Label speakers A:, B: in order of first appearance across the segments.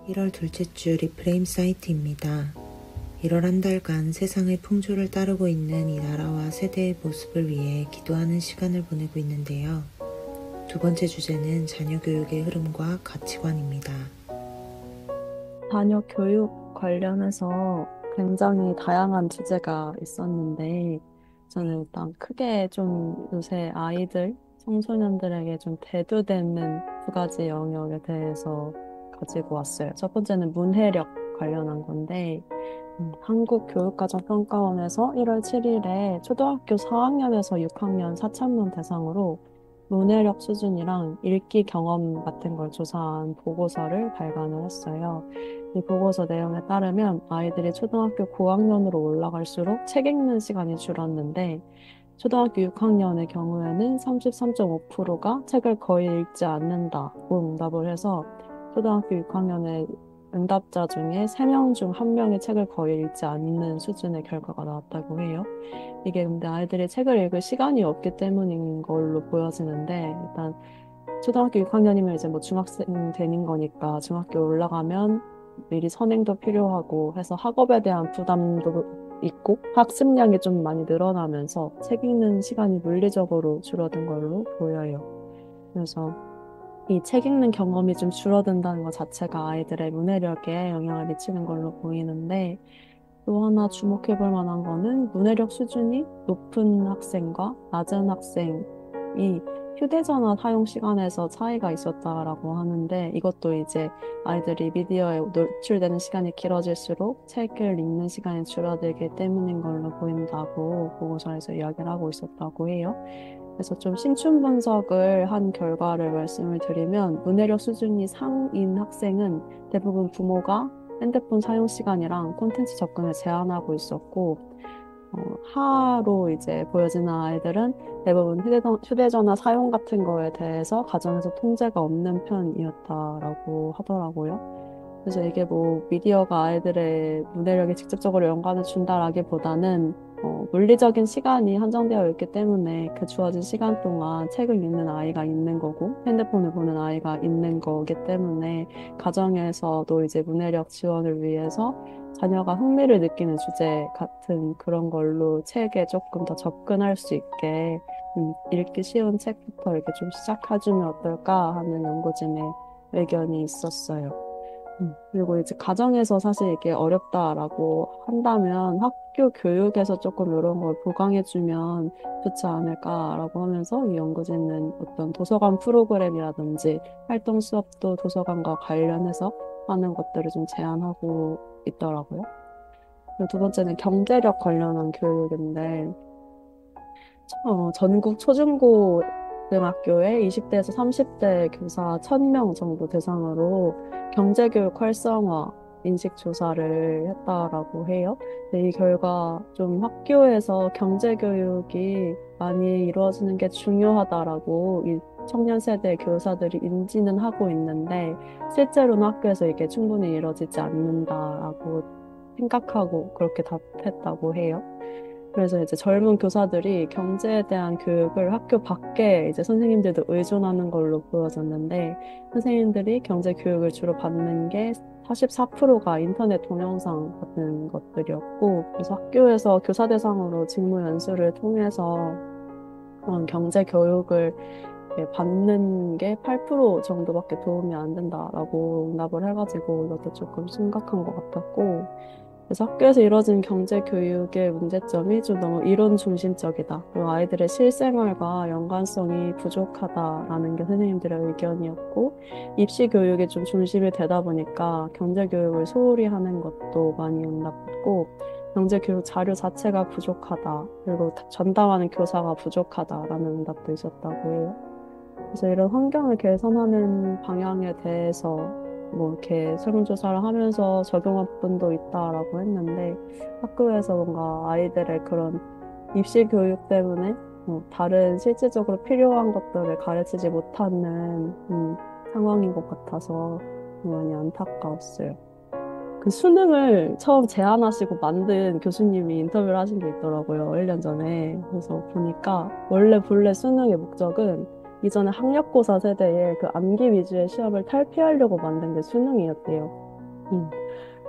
A: 1월 둘째 주 리프레임 사이트입니다. 1월 한 달간 세상의 풍조를 따르고 있는 이 나라와 세대의 모습을 위해 기도하는 시간을 보내고 있는데요. 두 번째 주제는 자녀 교육의 흐름과 가치관입니다.
B: 자녀 교육 관련해서 굉장히 다양한 주제가 있었는데, 저는 일단 크게 좀 요새 아이들, 청소년들에게 좀 대두되는 두 가지 영역에 대해서 가지고 왔어요. 첫 번째는 문해력 관련한 건데, 한국교육과정평가원에서 1월 7일에 초등학교 4학년에서 6학년 4차원 대상으로 문해력 수준이랑 읽기 경험 같은 걸 조사한 보고서를 발간을 했어요. 이 보고서 내용에 따르면 아이들이 초등학교 고학년으로 올라갈수록 책 읽는 시간이 줄었는데 초등학교 6학년의 경우에는 33.5%가 책을 거의 읽지 않는다고 응답을 해서 초등학교 6학년의 응답자 중에 3명 중 1명이 책을 거의 읽지 않는 수준의 결과가 나왔다고 해요. 이게 근데 아이들이 책을 읽을 시간이 없기 때문인 걸로 보여지는데, 일단 초등학교 6학년이면 이제 뭐 중학생 되는 거니까 중학교 올라가면 미리 선행도 필요하고 해서 학업에 대한 부담도 있고 학습량이 좀 많이 늘어나면서 책 읽는 시간이 물리적으로 줄어든 걸로 보여요. 그래서 이 책 읽는 경험이 좀 줄어든다는 것 자체가 아이들의 문해력에 영향을 미치는 걸로 보이는데, 또 하나 주목해 볼 만한 거는 문해력 수준이 높은 학생과 낮은 학생이 휴대전화 사용 시간에서 차이가 있었다라고 하는데, 이것도 이제 아이들이 미디어에 노출되는 시간이 길어질수록 책을 읽는 시간이 줄어들기 때문인 걸로 보인다고 보고서에서 이야기를 하고 있었다고 해요. 그래서 좀 신춘 분석을 한 결과를 말씀을 드리면, 문해력 수준이 상인 학생은 대부분 부모가 핸드폰 사용 시간이랑 콘텐츠 접근을 제한하고 있었고, 하로 이제 보여지는 아이들은 대부분 휴대전화 사용 같은 거에 대해서 가정에서 통제가 없는 편이었다라고 하더라고요. 그래서 이게 뭐 미디어가 아이들의 문해력에 직접적으로 영향을 준다라기보다는 물리적인 시간이 한정되어 있기 때문에 그 주어진 시간 동안 책을 읽는 아이가 있는 거고 핸드폰을 보는 아이가 있는 거기 때문에 가정에서도 이제 문해력 지원을 위해서 자녀가 흥미를 느끼는 주제 같은 그런 걸로 책에 조금 더 접근할 수 있게 읽기 쉬운 책부터 이렇게 좀 시작해주면 어떨까 하는 연구진의 의견이 있었어요. 그리고 이제 가정에서 사실 이게 어렵다라고 한다면 학교 교육에서 조금 이런 걸 보강해주면 좋지 않을까라고 하면서 이 연구진은 어떤 도서관 프로그램이라든지 활동 수업도 도서관과 관련해서 하는 것들을 좀 제안하고 있더라고요. 그리고 두 번째는 경제력 관련한 교육인데, 전국 초중고 등학교에 20대에서 30대 교사 1000명 정도 대상으로 경제교육 활성화 인식 조사를 했다라고 해요. 근데 이 결과 좀 학교에서 경제교육이 많이 이루어지는 게 중요하다라고 이 청년 세대 교사들이 인지는 하고 있는데 실제로는 학교에서 이게 충분히 이루어지지 않는다라고 생각하고 그렇게 답했다고 해요. 그래서 이제 젊은 교사들이 경제에 대한 교육을 학교 밖에 이제 선생님들도 의존하는 걸로 보여졌는데, 선생님들이 경제 교육을 주로 받는 게 44%가 인터넷 동영상 같은 것들이었고, 그래서 학교에서 교사 대상으로 직무 연수를 통해서 그런 경제 교육을 받는 게 8% 정도밖에 도움이 안 된다라고 응답을 해가지고 이것도 조금 심각한 것 같았고, 그래서 학교에서 이루어진 경제 교육의 문제점이 좀 너무 이론 중심적이다. 그리고 아이들의 실생활과 연관성이 부족하다라는 게 선생님들의 의견이었고, 입시 교육이 좀 중심이 되다 보니까 경제 교육을 소홀히 하는 것도 많이 응답했고, 경제 교육 자료 자체가 부족하다. 그리고 전담하는 교사가 부족하다라는 응답도 있었다고 해요. 그래서 이런 환경을 개선하는 방향에 대해서 뭐 이렇게 설문조사를 하면서 적용한 부분도 있다라고 했는데 학교에서 뭔가 아이들의 그런 입시 교육 때문에 뭐 다른 실질적으로 필요한 것들을 가르치지 못하는 상황인 것 같아서 많이 안타까웠어요. 그 수능을 처음 제안하시고 만든 교수님이 인터뷰를 하신 게 있더라고요. 1년 전에. 그래서 보니까 원래 본래 수능의 목적은 이전에 학력고사 세대에 그 암기 위주의 시험을 탈피하려고 만든 게 수능이었대요. 음.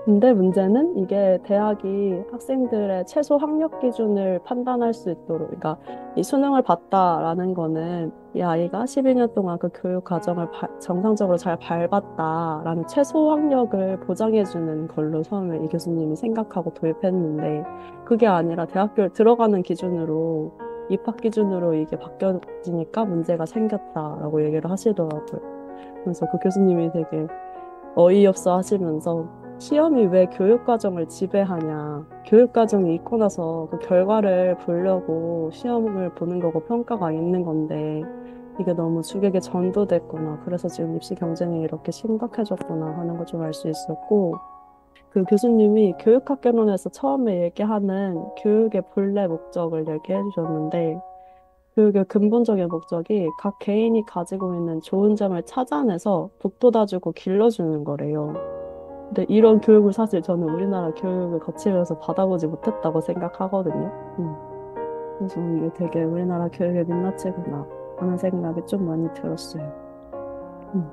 B: 근데 문제는 이게 대학이 학생들의 최소 학력 기준을 판단할 수 있도록, 그러니까 이 수능을 봤다라는 거는 이 아이가 12년 동안 그 교육 과정을 정상적으로 잘 밟았다라는 최소 학력을 보장해주는 걸로 처음에 이 교수님이 생각하고 도입했는데, 그게 아니라 대학교를 들어가는 기준으로, 입학 기준으로 이게 바뀌어지니까 문제가 생겼다라고 얘기를 하시더라고요. 그래서 그 교수님이 되게 어이없어 하시면서, 시험이 왜 교육과정을 지배하냐. 교육과정이 있고 나서 그 결과를 보려고 시험을 보는 거고 평가가 있는 건데, 이게 너무 주객에 전도됐구나. 그래서 지금 입시 경쟁이 이렇게 심각해졌구나 하는 걸 좀 알 수 있었고, 그 교수님이 교육학개론에서 처음에 얘기하는 교육의 본래 목적을 얘기해 주셨는데, 교육의 근본적인 목적이 각 개인이 가지고 있는 좋은 점을 찾아내서 북돋아주고 길러주는 거래요. 근데 이런 교육을 사실 저는 우리나라 교육을 거치면서 받아보지 못했다고 생각하거든요. 그래서 이게 되게 우리나라 교육의 민낯이구나 하는 생각이 좀 많이 들었어요. 음.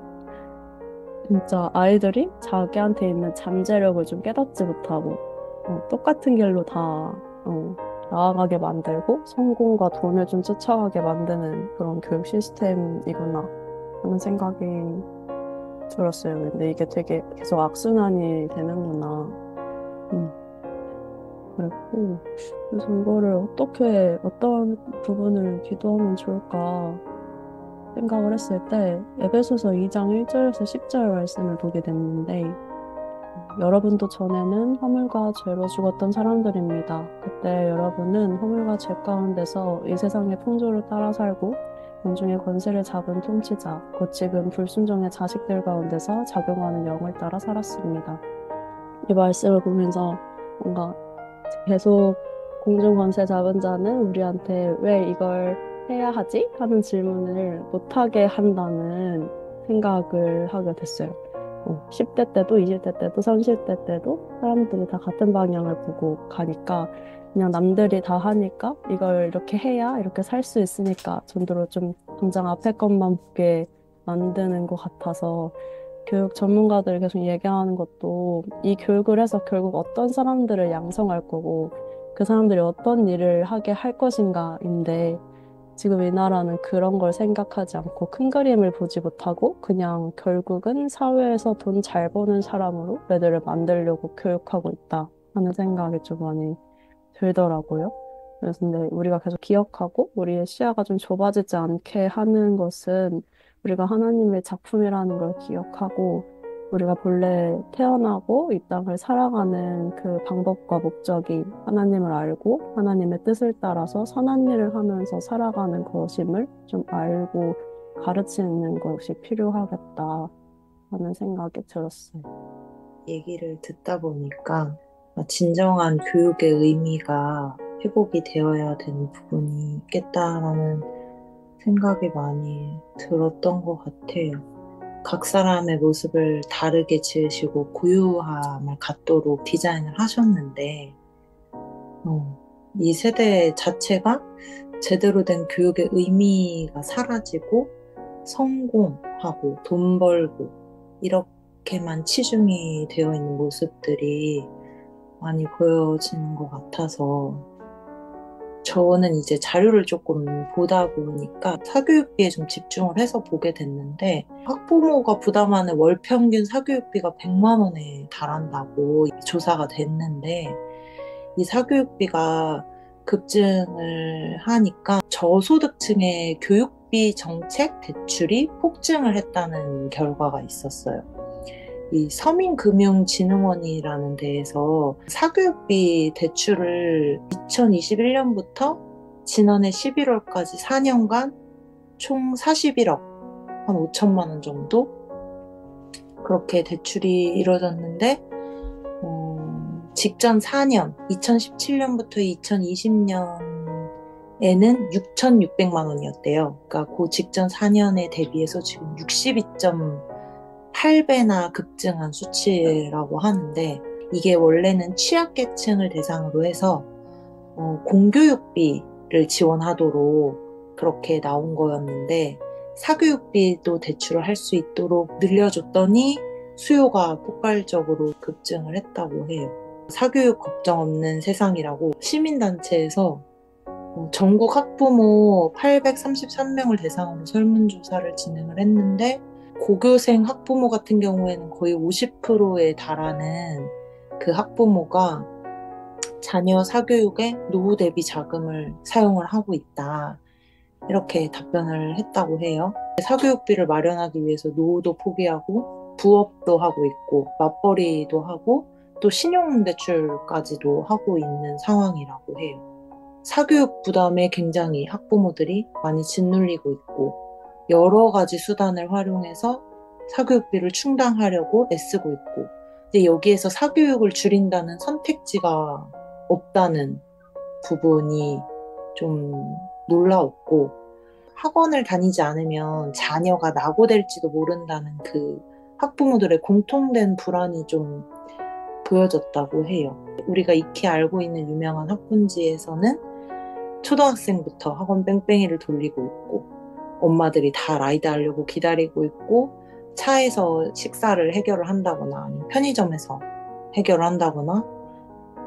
B: 진짜 아이들이 자기한테 있는 잠재력을 좀 깨닫지 못하고 똑같은 길로 다 나아가게 만들고 성공과 돈을 좀 쫓아가게 만드는 그런 교육 시스템이구나 하는 생각이 들었어요. 근데 이게 되게 계속 악순환이 되는구나. 음, 그랬고, 그래서 이거를 어떻게, 어떤 부분을 기도하면 좋을까 생각을 했을 때, 에베소서 2장 1절에서 10절 말씀을 보게 됐는데, 여러분도 전에는 허물과 죄로 죽었던 사람들입니다. 그때 여러분은 허물과 죄 가운데서 이 세상의 풍조를 따라 살고 공중의 권세를 잡은 통치자, 곧 지금 불순종의 자식들 가운데서 작용하는 영을 따라 살았습니다. 이 말씀을 보면서 뭔가 계속 공중 권세 잡은 자는 우리한테 왜 이걸 해야 하지? 하는 질문을 못하게 한다는 생각을 하게 됐어요. 10대 때도 20대 때도 30대 때도 사람들이 다 같은 방향을 보고 가니까 그냥 남들이 다 하니까 이걸 이렇게 해야 이렇게 살 수 있으니까 전도를 좀 당장 앞에 것만 보게 만드는 것 같아서 교육 전문가들이 계속 얘기하는 것도 이 교육을 해서 결국 어떤 사람들을 양성할 거고 그 사람들이 어떤 일을 하게 할 것인가인데 지금 이 나라는 그런 걸 생각하지 않고 큰 그림을 보지 못하고 그냥 결국은 사회에서 돈 잘 버는 사람으로 애들을 만들려고 교육하고 있다 하는 생각이 좀 많이 들더라고요. 그래서 근데 우리가 계속 기억하고 우리의 시야가 좀 좁아지지 않게 하는 것은 우리가 하나님의 작품이라는 걸 기억하고 우리가 본래 태어나고 이 땅을 살아가는 그 방법과 목적이 하나님을 알고 하나님의 뜻을 따라서 선한 일을 하면서 살아가는 것임을 좀 알고 가르치는 것이 필요하겠다 하는 생각이 들었어요.
A: 얘기를 듣다 보니까 진정한 교육의 의미가 회복이 되어야 되는 부분이 있겠다라는 생각이 많이 들었던 것 같아요. 각 사람의 모습을 다르게 지으시고 고유함을 갖도록 디자인을 하셨는데 이 세대 자체가 제대로 된 교육의 의미가 사라지고 성공하고 돈 벌고 이렇게만 치중이 되어 있는 모습들이 많이 보여지는 것 같아서 저는 이제 자료를 조금 보다 보니까 사교육비에 좀 집중을 해서 보게 됐는데 학부모가 부담하는 월 평균 사교육비가 100만 원에 달한다고 조사가 됐는데 이 사교육비가 급증을 하니까 저소득층의 교육비 정책 대출이 폭증을 했다는 결과가 있었어요. 이 서민금융진흥원이라는 데에서 사교육비 대출을 2021년부터 지난해 11월까지 4년간 총 41억, 한 5천만 원 정도? 그렇게 대출이 이루어졌는데 직전 4년, 2017년부터 2020년에는 6,600만 원이었대요. 그러니까 그 직전 4년에 대비해서 지금 62.8배나 급증한 수치라고 하는데 이게 원래는 취약계층을 대상으로 해서 공교육비를 지원하도록 그렇게 나온 거였는데 사교육비도 대출을 할 수 있도록 늘려줬더니 수요가 폭발적으로 급증을 했다고 해요. 사교육 걱정 없는 세상이라고 시민단체에서 전국 학부모 833명을 대상으로 설문조사를 진행을 했는데 고교생 학부모 같은 경우에는 거의 50%에 달하는 그 학부모가 자녀 사교육에 노후 대비 자금을 사용을 하고 있다. 이렇게 답변을 했다고 해요. 사교육비를 마련하기 위해서 노후도 포기하고 부업도 하고 있고 맞벌이도 하고 또 신용대출까지도 하고 있는 상황이라고 해요. 사교육 부담에 굉장히 학부모들이 많이 짓눌리고 있고 여러 가지 수단을 활용해서 사교육비를 충당하려고 애쓰고 있고 이제 여기에서 사교육을 줄인다는 선택지가 없다는 부분이 좀 놀라웠고 학원을 다니지 않으면 자녀가 낙오될지도 모른다는 그 학부모들의 공통된 불안이 좀 보여졌다고 해요. 우리가 익히 알고 있는 유명한 학군지에서는 초등학생부터 학원 뺑뺑이를 돌리고 있고 엄마들이 다 라이드 하려고 기다리고 있고 차에서 식사를 해결을 한다거나 아니면 편의점에서 해결을 한다거나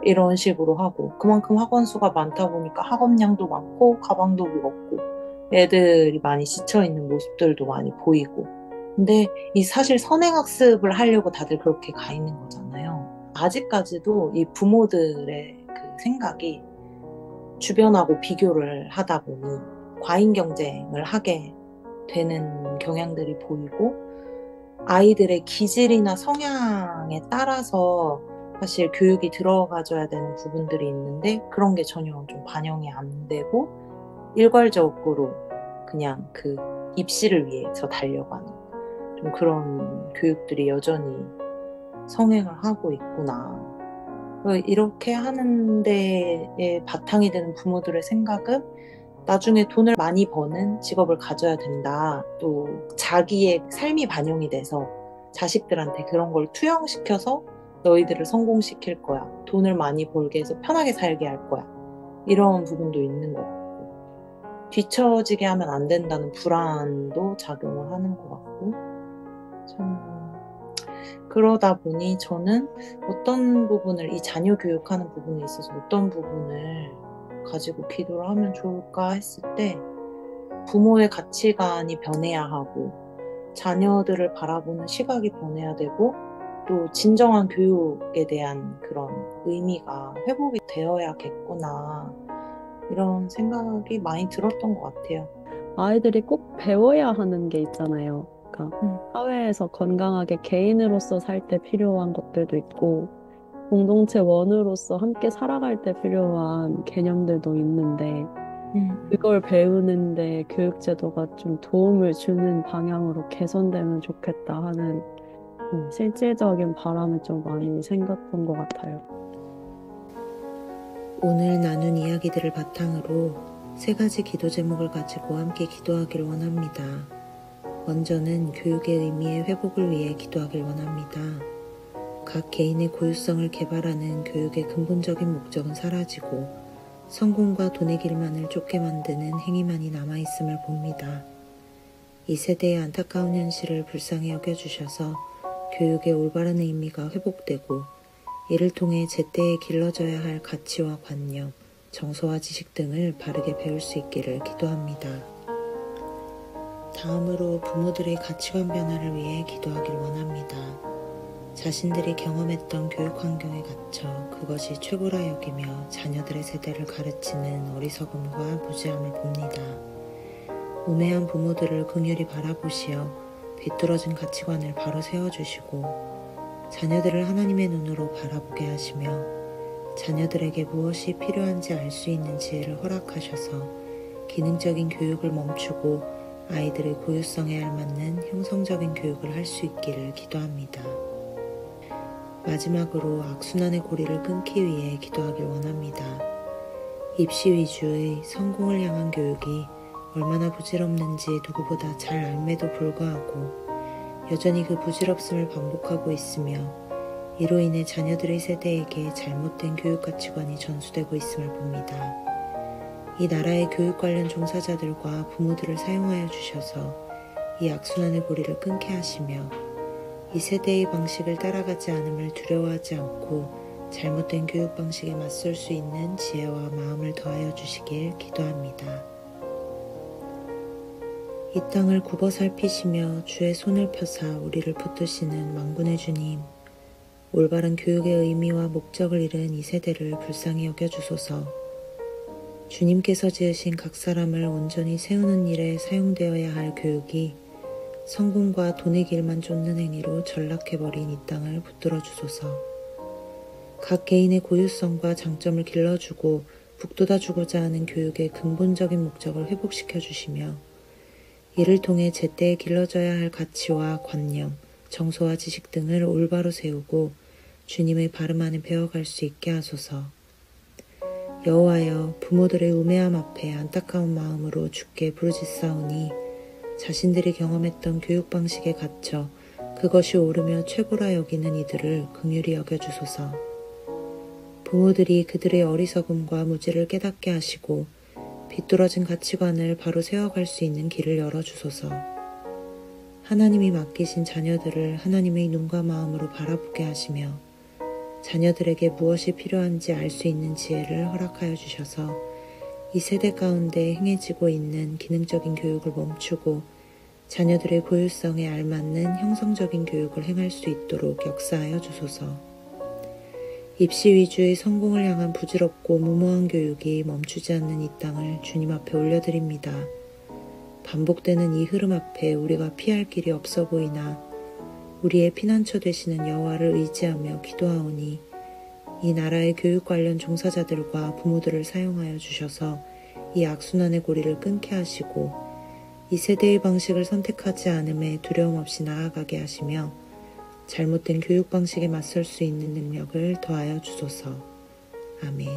A: 이런 식으로 하고 그만큼 학원 수가 많다 보니까 학업량도 많고 가방도 무겁고 애들이 많이 지쳐있는 모습들도 많이 보이고 근데 이 사실 선행학습을 하려고 다들 그렇게 가 있는 거잖아요. 아직까지도 이 부모들의 그 생각이 주변하고 비교를 하다 보니 과잉 경쟁을 하게 되는 경향들이 보이고 아이들의 기질이나 성향에 따라서 사실 교육이 들어가줘야 되는 부분들이 있는데 그런 게 전혀 좀 반영이 안 되고 일괄적으로 그냥 그 입시를 위해서 달려가는 좀 그런 교육들이 여전히 성행을 하고 있구나. 이렇게 하는 데에 바탕이 되는 부모들의 생각은 나중에 돈을 많이 버는 직업을 가져야 된다. 또 자기의 삶이 반영이 돼서 자식들한테 그런 걸 투영시켜서 너희들을 성공시킬 거야. 돈을 많이 벌게 해서 편하게 살게 할 거야. 이런 부분도 있는 것 같고 뒤처지게 하면 안 된다는 불안도 작용을 하는 것 같고 참 그러다 보니 저는 어떤 부분을 이 자녀 교육하는 부분에 있어서 어떤 부분을 가지고 기도를 하면 좋을까 했을 때 부모의 가치관이 변해야 하고 자녀들을 바라보는 시각이 변해야 되고 또 진정한 교육에 대한 그런 의미가 회복이 되어야겠구나 이런 생각이 많이 들었던 것 같아요.
B: 아이들이 꼭 배워야 하는 게 있잖아요. 그러니까 사회에서 건강하게 개인으로서 살 때 필요한 것들도 있고 공동체 원으로서 함께 살아갈 때 필요한 개념들도 있는데 그걸 배우는데 교육제도가 좀 도움을 주는 방향으로 개선되면 좋겠다 하는 실질적인 바람을 좀 많이 생겼던 것 같아요.
A: 오늘 나눈 이야기들을 바탕으로 3가지 기도 제목을 가지고 함께 기도하길 원합니다. 먼저는 교육의 의미의 회복을 위해 기도하길 원합니다. 각 개인의 고유성을 개발하는 교육의 근본적인 목적은 사라지고 성공과 돈의 길만을 쫓게 만드는 행위만이 남아있음을 봅니다. 이 세대의 안타까운 현실을 불쌍히 여겨주셔서 교육의 올바른 의미가 회복되고 이를 통해 제때에 길러져야 할 가치와 관념, 정서와 지식 등을 바르게 배울 수 있기를 기도합니다. 다음으로 부모들의 가치관 변화를 위해 기도하길 원합니다. 자신들이 경험했던 교육 환경에 갇혀 그것이 최고라 여기며 자녀들의 세대를 가르치는 어리석음과 무지함을 봅니다. 우매한 부모들을 긍휼히 바라보시어 비뚤어진 가치관을 바로 세워주시고 자녀들을 하나님의 눈으로 바라보게 하시며 자녀들에게 무엇이 필요한지 알 수 있는 지혜를 허락하셔서 기능적인 교육을 멈추고 아이들의 고유성에 알맞는 형성적인 교육을 할 수 있기를 기도합니다. 마지막으로 악순환의 고리를 끊기 위해 기도하길 원합니다. 입시 위주의 성공을 향한 교육이 얼마나 부질없는지 누구보다 잘 알매도 불구하고 여전히 그 부질없음을 반복하고 있으며 이로 인해 자녀들의 세대에게 잘못된 교육 가치관이 전수되고 있음을 봅니다. 이 나라의 교육 관련 종사자들과 부모들을 사용하여 주셔서 이 악순환의 고리를 끊게 하시며 이 세대의 방식을 따라가지 않음을 두려워하지 않고 잘못된 교육 방식에 맞설 수 있는 지혜와 마음을 더하여 주시길 기도합니다. 이 땅을 굽어 살피시며 주의 손을 펴사 우리를 붙드시는 만군의 주님, 올바른 교육의 의미와 목적을 잃은 이 세대를 불쌍히 여겨주소서. 주님께서 지으신 각 사람을 온전히 세우는 일에 사용되어야 할 교육이 성공과 돈의 길만 쫓는 행위로 전락해버린 이 땅을 붙들어 주소서. 각 개인의 고유성과 장점을 길러주고 북돋아주고자 하는 교육의 근본적인 목적을 회복시켜 주시며 이를 통해 제때에 길러져야 할 가치와 관념, 정서와 지식 등을 올바로 세우고 주님의 발음 안에 배워갈 수 있게 하소서. 여호와여, 부모들의 우매함 앞에 안타까운 마음으로 주께 부르짖사오니 자신들이 경험했던 교육 방식에 갇혀 그것이 옳으며 최고라 여기는 이들을 긍휼히 여겨주소서. 부모들이 그들의 어리석음과 무지를 깨닫게 하시고 비뚤어진 가치관을 바로 세워갈 수 있는 길을 열어주소서. 하나님이 맡기신 자녀들을 하나님의 눈과 마음으로 바라보게 하시며 자녀들에게 무엇이 필요한지 알 수 있는 지혜를 허락하여 주셔서 이 세대 가운데 행해지고 있는 기능적인 교육을 멈추고 자녀들의 고유성에 알맞는 형성적인 교육을 행할 수 있도록 역사하여 주소서. 입시 위주의 성공을 향한 부질없고 무모한 교육이 멈추지 않는 이 땅을 주님 앞에 올려드립니다. 반복되는 이 흐름 앞에 우리가 피할 길이 없어 보이나 우리의 피난처 되시는 여호와를 의지하며 기도하오니 이 나라의 교육 관련 종사자들과 부모들을 사용하여 주셔서 이 악순환의 고리를 끊게 하시고 이 세대의 방식을 선택하지 않음에 두려움 없이 나아가게 하시며 잘못된 교육 방식에 맞설 수 있는 능력을 더하여 주소서. 아멘.